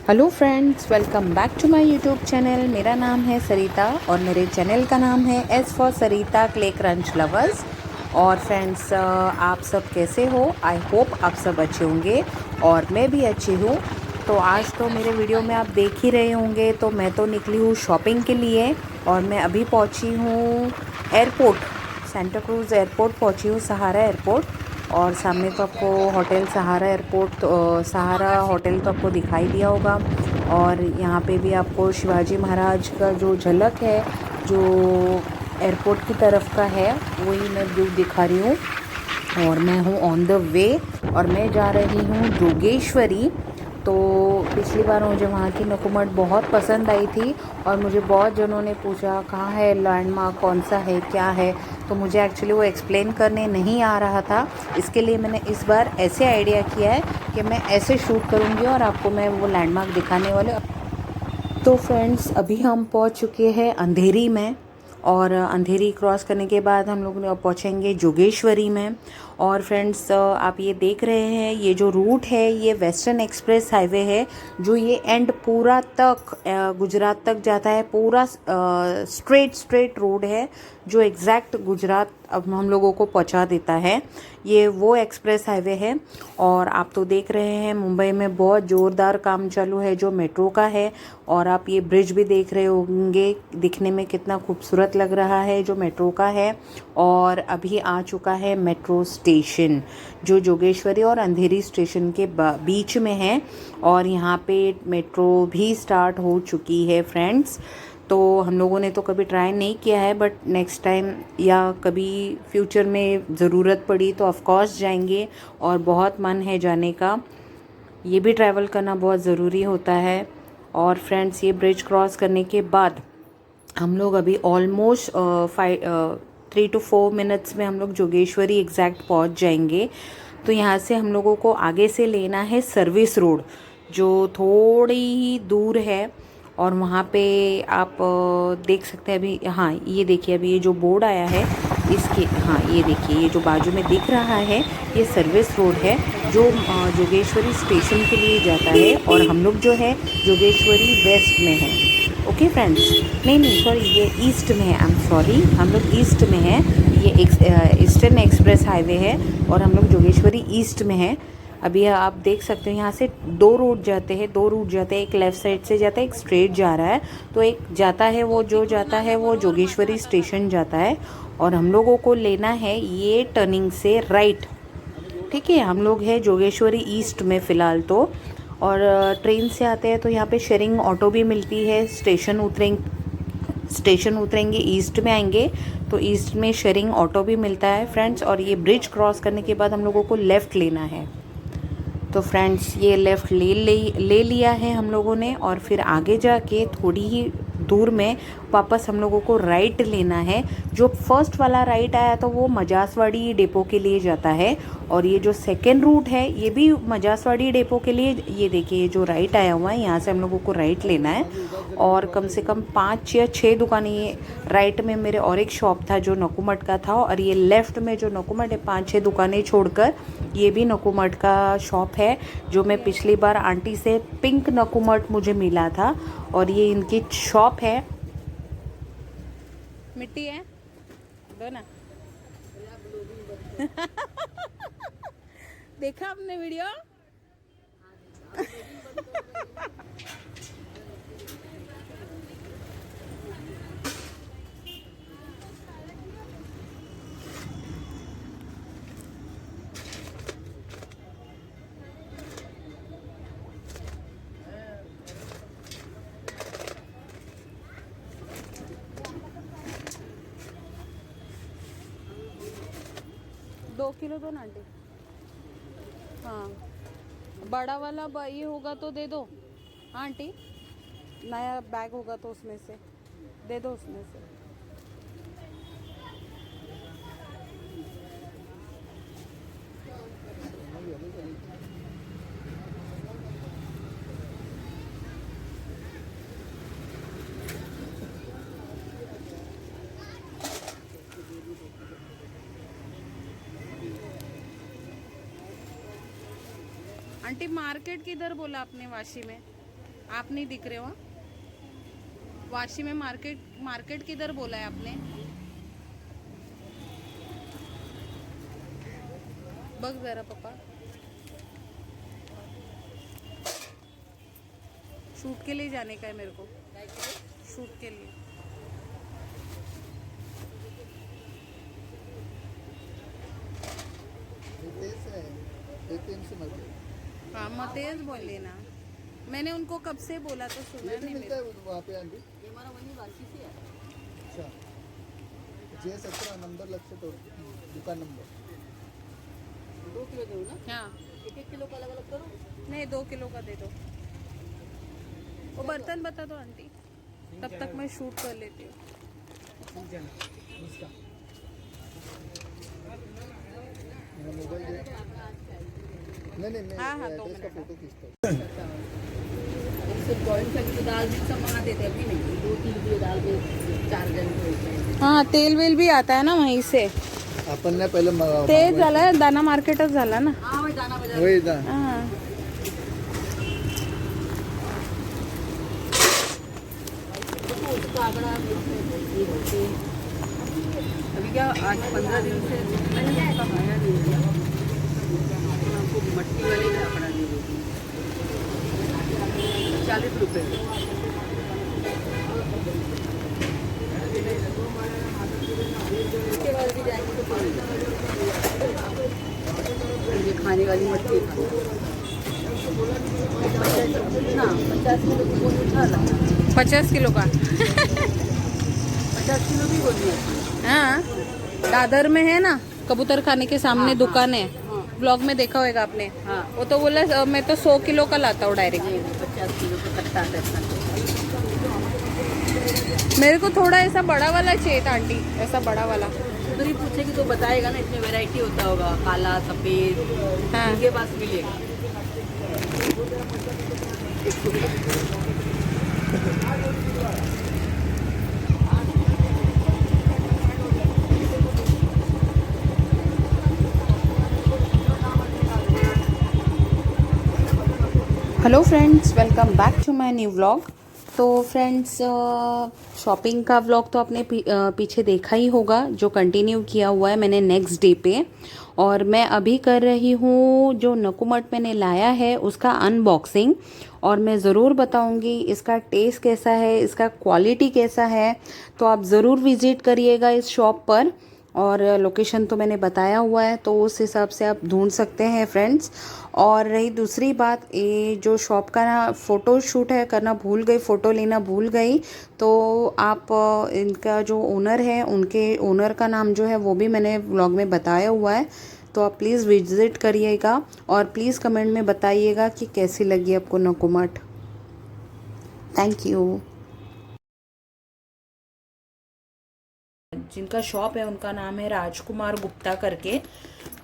Hello friends, welcome back to my YouTube channel. मेरा नाम है सरिता और मेरे चैनल का नाम है S for Sarita clay crunch lovers. और फ्रेंड्स, आप सब कैसे हो? आई होप आप सब अच्छे होंगे और मैं भी अच्छी हूँ। तो आज तो मेरे वीडियो में आप देख ही रहे होंगे, तो मैं तो निकली हूँ शॉपिंग के लिए और मैं अभी पहुँची हूँ एयरपोर्ट, सेंटा क्रूज़ एयरपोर्ट पहुँची हूँ, सहारा एयरपोर्ट। और सामने तो आपको होटल सहारा एयरपोर्ट, तो सहारा होटल तो आपको दिखाई दिया होगा। और यहाँ पे भी आपको शिवाजी महाराज का जो झलक है, जो एयरपोर्ट की तरफ का है, वही मैं व्यू दिखा रही हूँ। और मैं हूँ ऑन द वे और मैं जा रही हूँ जोगेश्वरी। तो पिछली बार मुझे वहाँ की नकुमट बहुत पसंद आई थी और मुझे बहुत जनों ने पूछा कहाँ है लैंडमार्क, कौन सा है, क्या है। तो मुझे एक्चुअली वो एक्सप्लेन करने नहीं आ रहा था, इसके लिए मैंने इस बार ऐसे आइडिया किया है कि मैं ऐसे शूट करूँगी और आपको मैं वो लैंडमार्क दिखाने वाले। तो फ्रेंड्स, अभी हम पहुंच चुके हैं अंधेरी में और अंधेरी क्रॉस करने के बाद हम लोग पहुंचेंगे जोगेश्वरी में। और फ्रेंड्स, आप ये देख रहे हैं, ये जो रूट है ये वेस्टर्न एक्सप्रेस हाईवे है, जो ये एंड पूरा तक गुजरात तक जाता है। पूरा स्ट्रेट स्ट्रेट रोड है जो एग्जैक्ट गुजरात अब हम लोगों को पहुंचा देता है। ये वो एक्सप्रेस हाईवे है। और आप तो देख रहे हैं मुंबई में बहुत ज़ोरदार काम चालू है जो मेट्रो का है। और आप ये ब्रिज भी देख रहे होंगे, दिखने में कितना खूबसूरत लग रहा है, जो मेट्रो का है। और अभी आ चुका है मेट्रो स्टेशन, जो जोगेश्वरी और अंधेरी स्टेशन के बीच में है। और यहाँ पे मेट्रो भी स्टार्ट हो चुकी है फ्रेंड्स। तो हम लोगों ने तो कभी ट्राई नहीं किया है, बट नेक्स्ट टाइम या कभी फ्यूचर में ज़रूरत पड़ी तो ऑफ कोर्स जाएंगे और बहुत मन है जाने का। ये भी ट्रैवल करना बहुत ज़रूरी होता है। और फ्रेंड्स, ये ब्रिज क्रॉस करने के बाद हम लोग अभी ऑलमोस्ट 3 to 4 मिनट्स में हम लोग जोगेश्वरी एग्जैक्ट पहुंच जाएंगे। तो यहाँ से हम लोगों को आगे से लेना है सर्विस रोड, जो थोड़ी ही दूर है। और वहाँ पे आप देख सकते हैं अभी, हाँ ये देखिए, अभी ये जो बोर्ड आया है इसके, हाँ ये देखिए, ये जो बाजू में दिख रहा है ये सर्विस रोड है जो जोगेश्वरी स्टेशन के लिए जाता है। और हम लोग जो है जोगेश्वरी वेस्ट में है। ओके फ्रेंड्स, नहीं नहीं सॉरी, ये ईस्ट में है, आई एम सॉरी, हम लोग ईस्ट में हैं। ये ईस्टर्न एक्सप्रेस हाईवे है और हम लोग जोगेश्वरी ईस्ट में है। अभी आप देख सकते हो यहाँ से दो रूट जाते हैं, एक लेफ़्ट साइड से जाता है, एक स्ट्रेट जा रहा है। तो एक जाता है, वो जो जाता है वो जोगेश्वरी स्टेशन जाता है। और हम लोगों को लेना है ये टर्निंग से राइट। ठीक है, हम लोग हैं जोगेश्वरी ईस्ट में फ़िलहाल तो। और ट्रेन से आते हैं तो यहाँ पे शेयरिंग ऑटो भी मिलती है। स्टेशन उतरेंगे, ईस्ट में आएंगे तो ईस्ट में शेयरिंग ऑटो भी मिलता है फ्रेंड्स। और ये ब्रिज क्रॉस करने के बाद हम लोगों को लेफ़्ट लेना है। तो फ्रेंड्स, ये लेफ़्ट ले लिया है हम लोगों ने। और फिर आगे जाके थोड़ी ही दूर में वापस हम लोगों को राइट लेना है। जो फर्स्ट वाला राइट आया तो वो मजासवाड़ी डिपो के लिए जाता है। और ये जो सेकेंड रूट है ये भी मजासवाड़ी डिपो के लिए। ये देखिए, ये जो राइट आया हुआ है यहाँ से हम लोगों को राइट लेना है। और कम से कम 5 या 6 दुकानें, ये राइट में मेरे और एक शॉप था जो नकुमट का था, और ये लेफ़्ट में जो नकुमट है 5-6 दुकानें छोड़कर ये भी नकुमट का शॉप है। जो मैं पिछली बार आंटी से पिंक नकुमट मुझे मिला था, और ये इनकी शॉप है। मिट्टी है दो ना। देखा आपने वीडियो? 2 किलो दो ना आंटी। हाँ, बड़ा वाला ये होगा तो दे दो। हाँ आंटी, नया बैग होगा तो उसमें से दे दो, उसमें से। आंटी, मार्केट किधर बोला आपने? वाशी में? आप नहीं दिख रहे हो। वाशी में मार्केट, मार्केट किधर बोला है आपने? बघ जरा पापा, शूट के लिए जाने का है मेरे को, शूट के लिए। हाँ मग तेच बोलले ना, मैंने उनको कब से बोला तो सुना नहीं मेरे। वहाँ पे आंटी हमारा वही वाशी से है। अच्छा, J17 नंबर लक्षित और दुकान नंबर 2 किलो दो ना। हाँ 1-1 किलो का अलग अलग करो। नहीं 2 किलो का दे दो। वो बर्तन बता दो आंटी, तब तक मैं शूट कर लेती हूँ। मोबाइल नहीं हाँ हाँ, 2 एड्रेस का मिनट। फोटो खींचता हूँ। सिर्फ बॉइल करके दाल भी सब मंगा देते अभी नहीं, 2-3 किलो दाल के 4 जन को होते हैं। हाँ तेल वेल भी आता है ना वहीं से। आपण ने पहिले तेच झालं, दाना मार्केटच झाला ना। हाँ वही दाना बाजार वही दा हाँ उसका आंकड़ा अभी क्या आज 15 दिन से मैंने उसका खाया नहीं दिया, आपको मट्टी वाले का आंकड़ा दे देती 40 रुपये। उसके बाद भी जाएंगे तो ये खाने वाली मट्टी ना 50 किलो की गोली उठा ला, 50 किलो का। 50 किलो भी गोली है। हाँ दादर में है ना, कबूतर खाने के सामने हाँ, दुकान है। हाँ। ब्लॉग में देखा होगा आपने। हाँ वो तो बोला मैं तो 100 किलो का लाता हूँ डायरेक्ट। 50 किलो का कट्टा आता है। मेरे को थोड़ा ऐसा बड़ा वाला चाहिए था आंटी, ऐसा बड़ा वाला। उधर ही पूछेगी तो बताएगा ना, इसमें वैरायटी होता होगा, काला सफेद हाँ उनके पास मिलेगा। Hello friends, welcome back to my new vlog. तो फ्रेंड्स शॉपिंग का व्लॉग तो आपने पीछे देखा ही होगा, जो कंटिन्यू किया हुआ है मैंने नेक्स्ट डे पे। और मैं अभी कर रही हूँ जो नकुमट मैंने लाया है उसका अनबॉक्सिंग, और मैं ज़रूर बताऊँगी इसका टेस्ट कैसा है, इसका क्वालिटी कैसा है। तो आप ज़रूर विज़िट करिएगा इस शॉप पर, और लोकेशन तो मैंने बताया हुआ है, तो उस हिसाब से आप ढूंढ सकते हैं फ्रेंड्स। और रही दूसरी बात, ये जो शॉप का ना फ़ोटो शूट है करना भूल गई, फ़ोटो लेना भूल गई। तो आप इनका जो ओनर है, उनके ओनर का नाम जो है वो भी मैंने व्लॉग में बताया हुआ है। तो आप प्लीज़ विज़िट करिएगा और प्लीज़ कमेंट में बताइएगा कि कैसी लगी आपको नकुमट। Thank you. जिनका शॉप है उनका नाम है राजकुमार गुप्ता करके।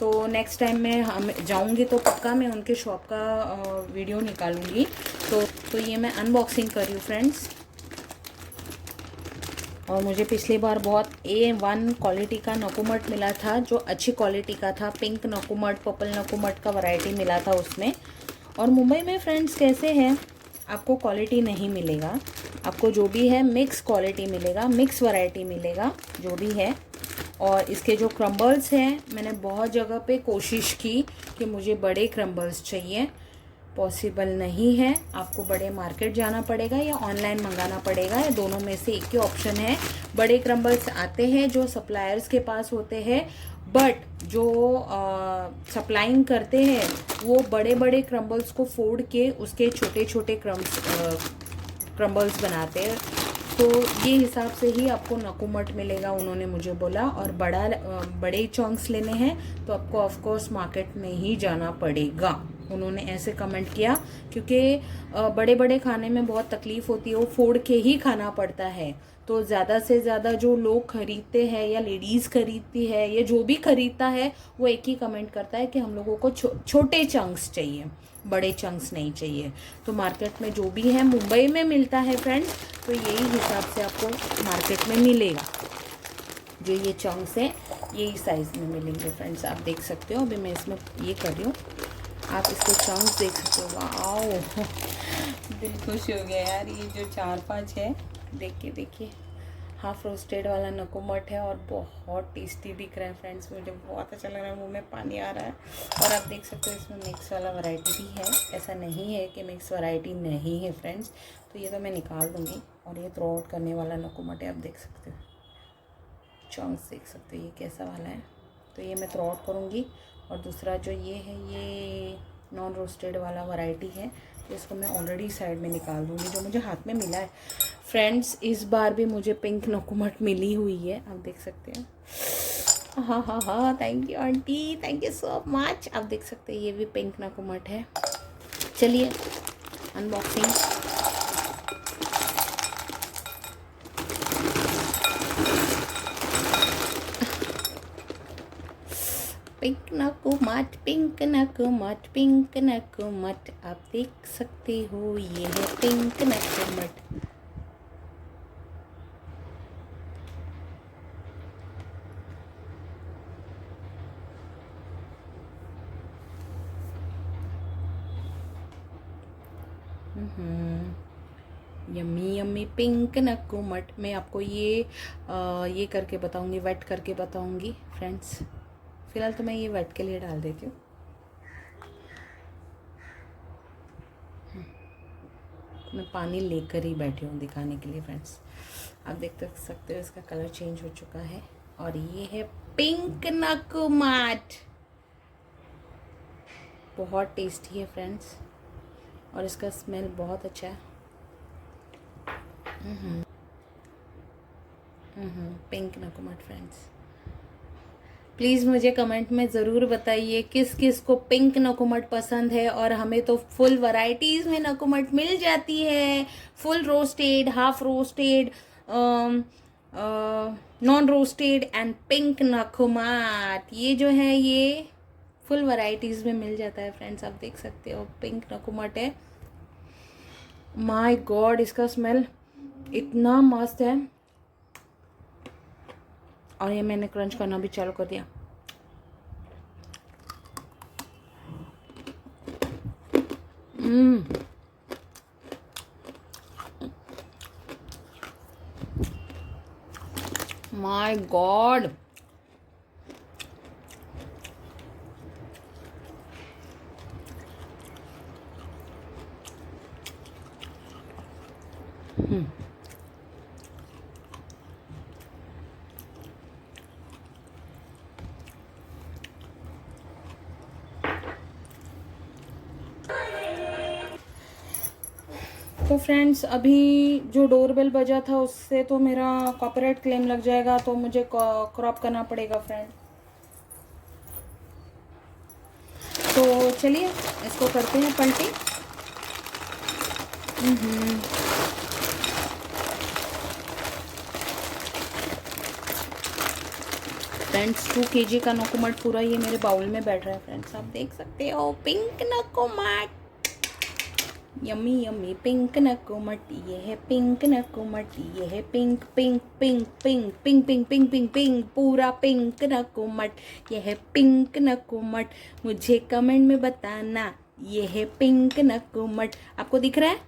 तो नेक्स्ट टाइम मैं हम जाऊंगी तो पक्का मैं उनके शॉप का वीडियो निकालूंगी। तो ये मैं अनबॉक्सिंग कर रही हूँ फ्रेंड्स। और मुझे पिछली बार बहुत A1 क्वालिटी का नकुमट मिला था, जो अच्छी क्वालिटी का था। पिंक नकुमट, पर्पल नकुमट का वैरायटी मिला था उसमें। और मुंबई में फ्रेंड्स कैसे है, आपको क्वालिटी नहीं मिलेगा, आपको जो भी है मिक्स क्वालिटी मिलेगा, मिक्स वैरायटी मिलेगा जो भी है। और इसके जो क्रम्बल्स हैं, मैंने बहुत जगह पे कोशिश की कि मुझे बड़े क्रम्बल्स चाहिए, पॉसिबल नहीं है। आपको बड़े मार्केट जाना पड़ेगा या ऑनलाइन मंगाना पड़ेगा, या दोनों में से एक ही ऑप्शन है। बड़े क्रम्बल्स आते हैं जो सप्लायर्स के पास होते हैं, बट जो सप्लाइंग करते हैं वो बड़े बड़े क्रम्बल्स को फोड़ के उसके छोटे छोटे क्रम्बल्स बनाते हैं। तो ये हिसाब से ही आपको नकुमट मिलेगा, उन्होंने मुझे बोला। और बड़े चंक्स लेने हैं तो आपको ऑफ कोर्स मार्केट में ही जाना पड़ेगा, उन्होंने ऐसे कमेंट किया। क्योंकि बड़े बड़े खाने में बहुत तकलीफ़ होती है, वो फोड़ के ही खाना पड़ता है। तो ज़्यादा से ज़्यादा जो लोग खरीदते हैं या लेडीज़ खरीदती है या जो भी खरीदता है, वो एक ही कमेंट करता है कि हम लोगों को छोटे चंक्स चाहिए, बड़े चंक्स नहीं चाहिए। तो मार्केट में जो भी है मुंबई में मिलता है फ्रेंड्स, तो यही हिसाब से आपको मार्केट में मिलेगा। जो ये चंक्स हैं यही साइज़ में मिलेंगे फ्रेंड्स, आप देख सकते हो। अभी मैं इसमें ये कर रही हूँ, आप इसके चंक्स देख सकते हो। वाओ दिल खुश हो गया यार। ये जो 4-5 है, देखिए हाफ रोस्टेड वाला नकुमट है और बहुत टेस्टी दिख रहा है फ्रेंड्स। मुझे बहुत अच्छा लग रहा है, मुंह में पानी आ रहा है। और आप देख सकते हो इसमें मिक्स वाला वैरायटी भी है, ऐसा नहीं है कि मिक्स वैरायटी नहीं है फ्रेंड्स। तो ये तो मैं निकाल दूँगी। और ये थ्रो आउट करने वाला नकुमट है, आप देख सकते हो, चंक्स देख सकते हो ये कैसा वाला है। तो ये मैं थ्रो आउट करूँगी। और दूसरा जो ये है, ये नॉन रोस्टेड वाला वैरायटी है, तो इसको मैं ऑलरेडी साइड में निकाल दूँगी, जो मुझे हाथ में मिला है फ्रेंड्स। इस बार भी मुझे पिंक नकुमट मिली हुई है, आप देख सकते हैं। हाँ, thank you aunty, thank you so much. आप देख सकते हैं ये भी पिंक नकुमट है। चलिए अनबॉक्सिंग। पिंक नकुमट, पिंक नकुमट, पिंक नकुमट, आप देख सकते हो ये है पिंक नकुमट। यम्मी यम्मी पिंक नकुमट। मैं आपको ये करके बताऊंगी, वेट करके बताऊंगी फ्रेंड्स। फिलहाल तो मैं ये वेट के लिए डाल देती हूँ। मैं पानी लेकर ही बैठी हूँ दिखाने के लिए फ्रेंड्स। आप देख सकते हो इसका कलर चेंज हो चुका है। और ये है पिंक नकुमट, बहुत टेस्टी है फ्रेंड्स। और इसका स्मेल बहुत अच्छा है। पिंक नकुमट फ्रेंड्स। प्लीज़ मुझे कमेंट में ज़रूर बताइए किस किस को पिंक नकुमट पसंद है। और हमें तो फुल वैरायटीज़ में नकुमट मिल जाती है, full roasted, half roasted, non roasted and pink नकुमट। ये जो है ये फुल वैरायटीज़ में मिल जाता है फ्रेंड्स। आप देख सकते हो पिंक नकुमट है। माय गॉड, इसका स्मेल इतना मस्त है। और ये मैंने क्रंच करना भी चालू कर दिया। माय गॉड, तो फ्रेंड्स अभी जो डोरबेल बजा था उससे तो मेरा कॉपीराइट क्लेम लग जाएगा, तो मुझे क्रॉप करना पड़ेगा फ्रेंड। तो चलिए इसको करते हैं पलटी। फ्रेंड्स 2 kg का नकुमट पूरा ये मेरे बाउल में बैठ रहा है फ्रेंड्स। आप देख सकते हो पिंक नकुमट, यम्मी यम्मी पिंक नकुमट। ये है पिंक नकुमट, ये है pink pink pink pink pink pink pink pink pink, पूरा पिंक नकुमट। ये है पिंक नकुमट। मुझे कमेंट में बताना ये है पिंक नकुमट। आपको दिख रहा है?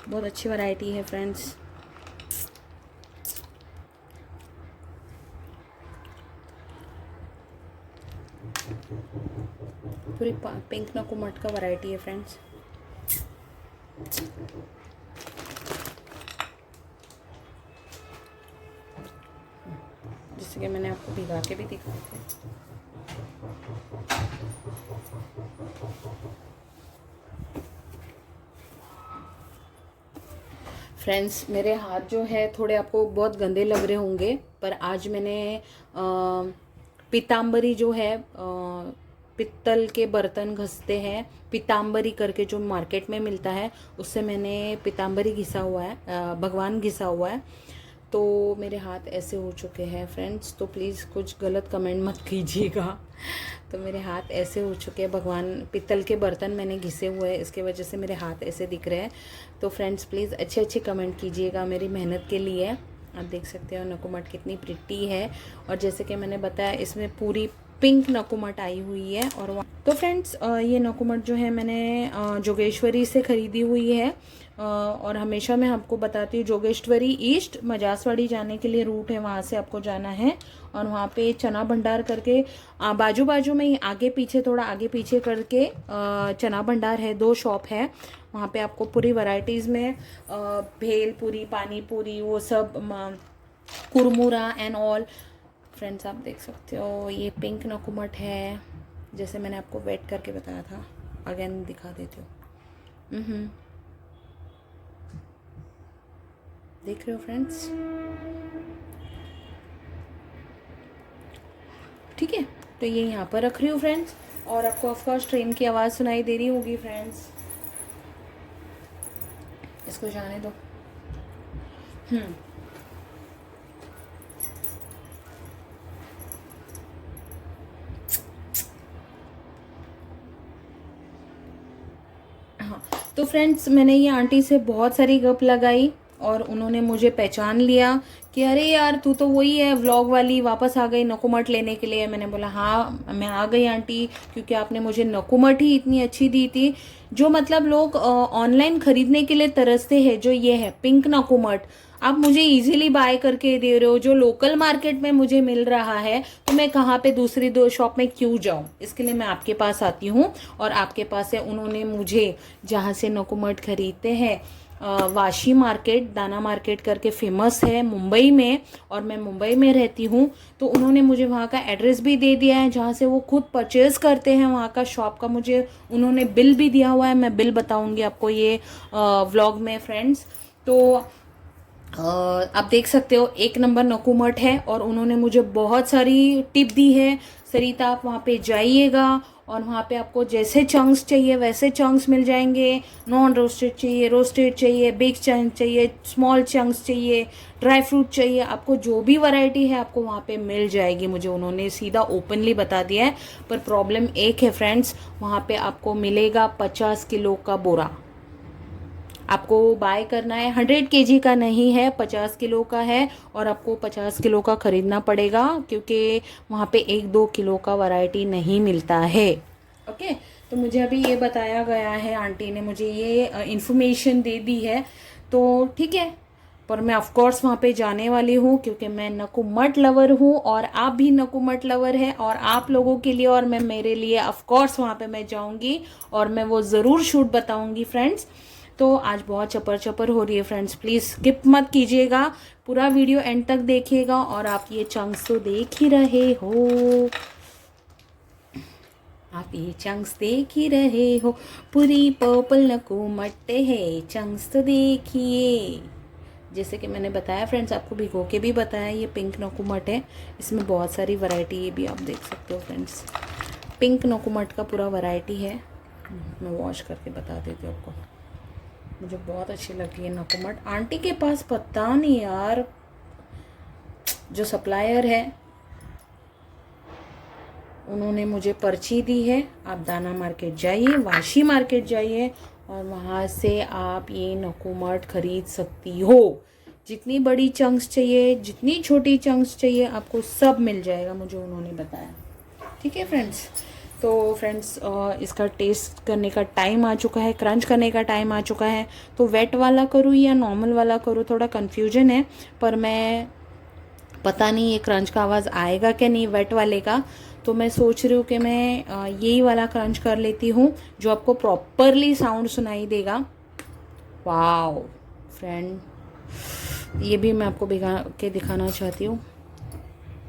बहुत अच्छी वैरायटी है फ्रेंड्स। पूरी पिंक नकुमट का वैरायटी है फ्रेंड्स। जैसे कि मैंने आपको भिगा के भी दिखाए थे। फ्रेंड्स मेरे हाथ जो है थोड़े आपको बहुत गंदे लग रहे होंगे, पर आज मैंने पीताम्बरी जो है पित्तल के बर्तन घसते हैं, पीताम्बरी करके जो मार्केट में मिलता है, उससे मैंने पीताम्बरी घिसा हुआ है, भगवान घिसा हुआ है। तो मेरे हाथ ऐसे हो चुके हैं फ्रेंड्स, तो प्लीज़ कुछ गलत कमेंट मत कीजिएगा। तो मेरे हाथ ऐसे हो चुके हैं, भगवान पित्तल के बर्तन मैंने घिसे हुए हैं, इसके वजह से मेरे हाथ ऐसे दिख रहे हैं। तो फ्रेंड्स प्लीज़ अच्छे अच्छे कमेंट कीजिएगा मेरी मेहनत के लिए। आप देख सकते हो नकुमट कितनी प्रिटी है। और जैसे कि मैंने बताया इसमें पूरी पिंक नकुमट आई हुई है। और तो फ्रेंड्स ये नकुमट जो है मैंने जोगेश्वरी से ख़रीदी हुई है। और हमेशा मैं आपको बताती हूँ जोगेश्वरी ईस्ट मजासवाड़ी जाने के लिए रूट है, वहाँ से आपको जाना है। और वहाँ पे चना भंडार करके बाजू बाजू में ही आगे पीछे थोड़ा आगे पीछे करके चना भंडार है, 2 शॉप है। वहाँ पे आपको पूरी वैरायटीज़ में भेल पूरी, पानी पूरी, वो सब कुरमुरा एंड ऑल। फ्रेंड्स आप देख सकते हो ये पिंक नकुमट है, जैसे मैंने आपको वेट करके बताया था। अगेन दिखा देती हूँ। देख रहे हो फ्रेंड्स, ठीक है। तो ये यहाँ पर रख रही हूँ फ्रेंड्स। और आपको ऑफकोर्स ट्रेन की आवाज़ सुनाई दे रही होगी फ्रेंड्स, इसको जाने दो। हाँ, तो फ्रेंड्स मैंने ये आंटी से बहुत सारी गप लगाई और उन्होंने मुझे पहचान लिया कि अरे यार तू तो वही है व्लॉग वाली, वापस आ गई नकुमट लेने के लिए। मैंने बोला हाँ मैं आ गई आंटी, क्योंकि आपने मुझे नकुमट ही इतनी अच्छी दी थी जो मतलब लोग ऑनलाइन खरीदने के लिए तरसते हैं। जो ये है पिंक नकुमट, आप मुझे इजीली बाय करके दे रहे हो, जो लोकल मार्केट में मुझे मिल रहा है, तो मैं कहाँ पे दूसरी 2 शॉप में क्यों जाऊँ। इसके लिए मैं आपके पास आती हूँ और आपके पास है। उन्होंने मुझे जहाँ से नकुमट खरीदते हैं वाशी मार्केट, दाना मार्केट करके फेमस है मुंबई में, और मैं मुंबई में रहती हूँ, तो उन्होंने मुझे वहाँ का एड्रेस भी दे दिया है जहाँ से वो खुद परचेज़ करते हैं। वहाँ का शॉप का मुझे उन्होंने बिल भी दिया हुआ है, मैं बिल बताऊँगी आपको ये व्लॉग में फ्रेंड्स। तो आप देख सकते हो 1 नंबर नकुमट है। और उन्होंने मुझे बहुत सारी टिप दी है, सरिता आप वहाँ पे जाइएगा और वहाँ पे आपको जैसे चंक्स चाहिए वैसे चंक्स मिल जाएंगे। नॉन रोस्टेड चाहिए, रोस्टेड चाहिए, बेक चंक चाहिए, स्मॉल चंक्स चाहिए, ड्राई फ्रूट चाहिए, आपको जो भी वैरायटी है आपको वहाँ पे मिल जाएगी। मुझे उन्होंने सीधा ओपनली बता दिया है। पर प्रॉब्लम एक है फ्रेंड्स, वहाँ पे आपको मिलेगा 50 किलो का बोरा। आपको बाय करना है, 100 केजी का नहीं है, 50 किलो का है। और आपको 50 किलो का ख़रीदना पड़ेगा क्योंकि वहाँ पे 1-2 किलो का वैरायटी नहीं मिलता है। ओके, तो मुझे अभी ये बताया गया है, आंटी ने मुझे ये इन्फॉर्मेशन दे दी है, तो ठीक है। पर मैं ऑफ कोर्स वहाँ पे जाने वाली हूँ क्योंकि मैं नकुमट लवर हूँ और आप भी नकुमट लवर है। और आप लोगों के लिए और मैं मेरे लिए ऑफ कोर्स वहाँ पे मैं जाऊँगी और मैं वो ज़रूर शूट बताऊँगी फ्रेंड्स। तो आज बहुत चपर चपर हो रही है फ्रेंड्स, प्लीज़ स्किप मत कीजिएगा, पूरा वीडियो एंड तक देखिएगा। और आप ये चंक्स तो देख ही रहे हो, आप ये चंक्स देख ही रहे हो, पूरी पर्पल नकुमट है, चंक्स तो देखिए। जैसे कि मैंने बताया फ्रेंड्स, आपको भिगो के भी बताया, ये पिंक नकुमट है, इसमें बहुत सारी वैरायटी, ये भी आप देख सकते हो फ्रेंड्स। पिंक नकुमट का पूरा वैरायटी है, मैं वॉश करके बता देती हूँ आपको। मुझे बहुत अच्छी लगी है नकुमट। आंटी के पास पता नहीं यार, जो सप्लायर है उन्होंने मुझे पर्ची दी है, आप दाना मार्केट जाइए, वाशी मार्केट जाइए और वहाँ से आप ये नकुमट खरीद सकती हो। जितनी बड़ी चंक्स चाहिए, जितनी छोटी चंक्स चाहिए, आपको सब मिल जाएगा, मुझे उन्होंने बताया। ठीक है फ्रेंड्स, तो फ्रेंड्स इसका टेस्ट करने का टाइम आ चुका है, क्रंच करने का टाइम आ चुका है। तो वेट वाला करूँ या नॉर्मल वाला करूँ, थोड़ा कन्फ्यूजन है, पर मैं पता नहीं ये क्रंच का आवाज़ आएगा कि नहीं वेट वाले का। तो मैं सोच रही हूँ कि मैं यही वाला क्रंच कर लेती हूँ जो आपको प्रॉपरली साउंड सुनाई देगा। वाओ फ्रेंड, ये भी मैं आपको भिगा के दिखाना चाहती हूँ,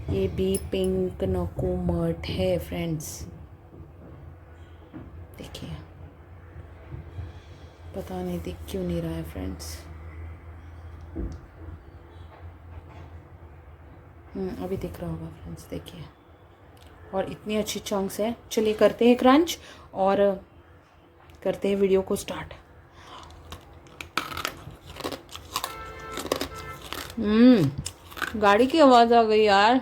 ये भी पिंक नकुमट है फ्रेंड्स। देखिए, पता नहीं दिख क्यों नहीं रहा है फ्रेंड्स। अभी दिख रहा होगा फ्रेंड्स, देखिए। और इतनी अच्छी चंक्स है। चलिए करते हैं क्रंच और करते हैं वीडियो को स्टार्ट। गाड़ी की आवाज़ आ गई यार।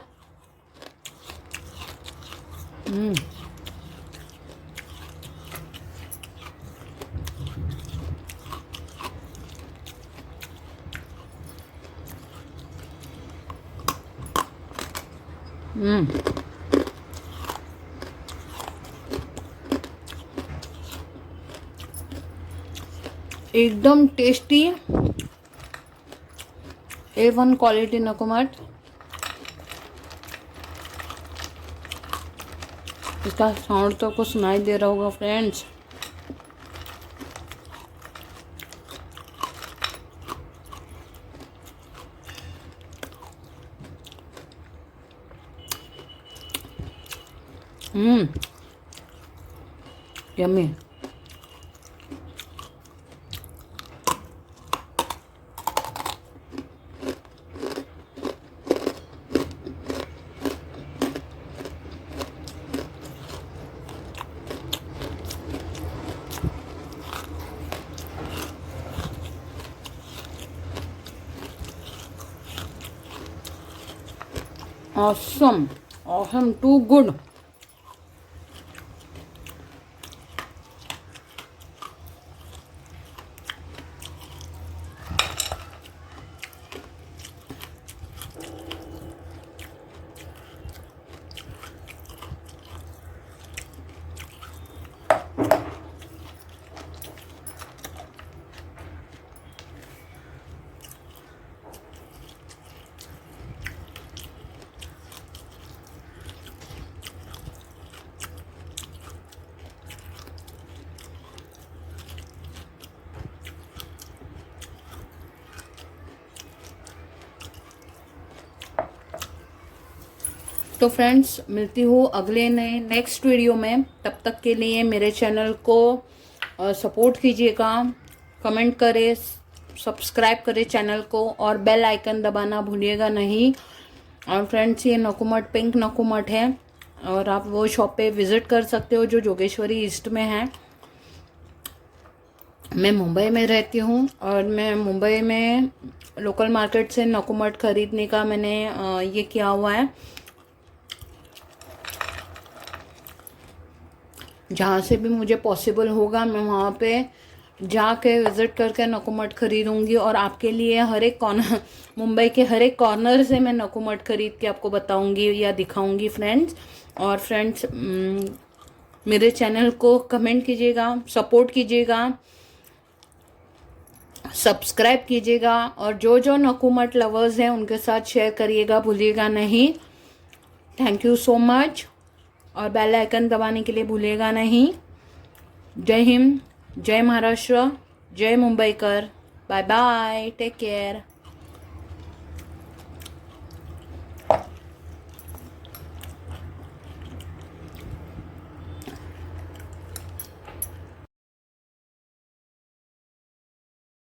एकदम टेस्टी A1 क्वालिटी नकुमट। इसका साउंड तो कुछ सुनाई दे रहा होगा friends. Yummy. Awesome, awesome, too good. तो फ्रेंड्स मिलती हूँ अगले नए नेक्स्ट वीडियो में। तब तक के लिए मेरे चैनल को सपोर्ट कीजिएगा, कमेंट करें, सब्सक्राइब करें चैनल को और बेल आइकन दबाना भूलिएगा नहीं। और फ्रेंड्स ये नकुमट पिंक नकुमट है और आप वो शॉप पे विज़िट कर सकते हो जो जोगेश्वरी ईस्ट में है। मैं मुंबई में रहती हूँ और मैं मुंबई में लोकल मार्केट से नकुमट ख़रीदने का मैंने ये किया हुआ है। जहाँ से भी मुझे पॉसिबल होगा मैं वहाँ पे जाके विज़िट करके नकुमट ख़रीदूँगी और आपके लिए हर एक कॉर्नर मुंबई के हर एक कॉर्नर से मैं नकुमट ख़रीद के आपको बताऊँगी या दिखाऊँगी फ्रेंड्स। और फ्रेंड्स मेरे चैनल को कमेंट कीजिएगा, सपोर्ट कीजिएगा, सब्सक्राइब कीजिएगा और जो जो नकुमट लवर्स हैं उनके साथ शेयर करिएगा, भूलिएगा नहीं। थैंक यू सो मच और बेल आइकन दबाने के लिए भूलिएगा नहीं। जय हिंद, जय महाराष्ट्र, जय मुंबईकर। Bye bye, take care.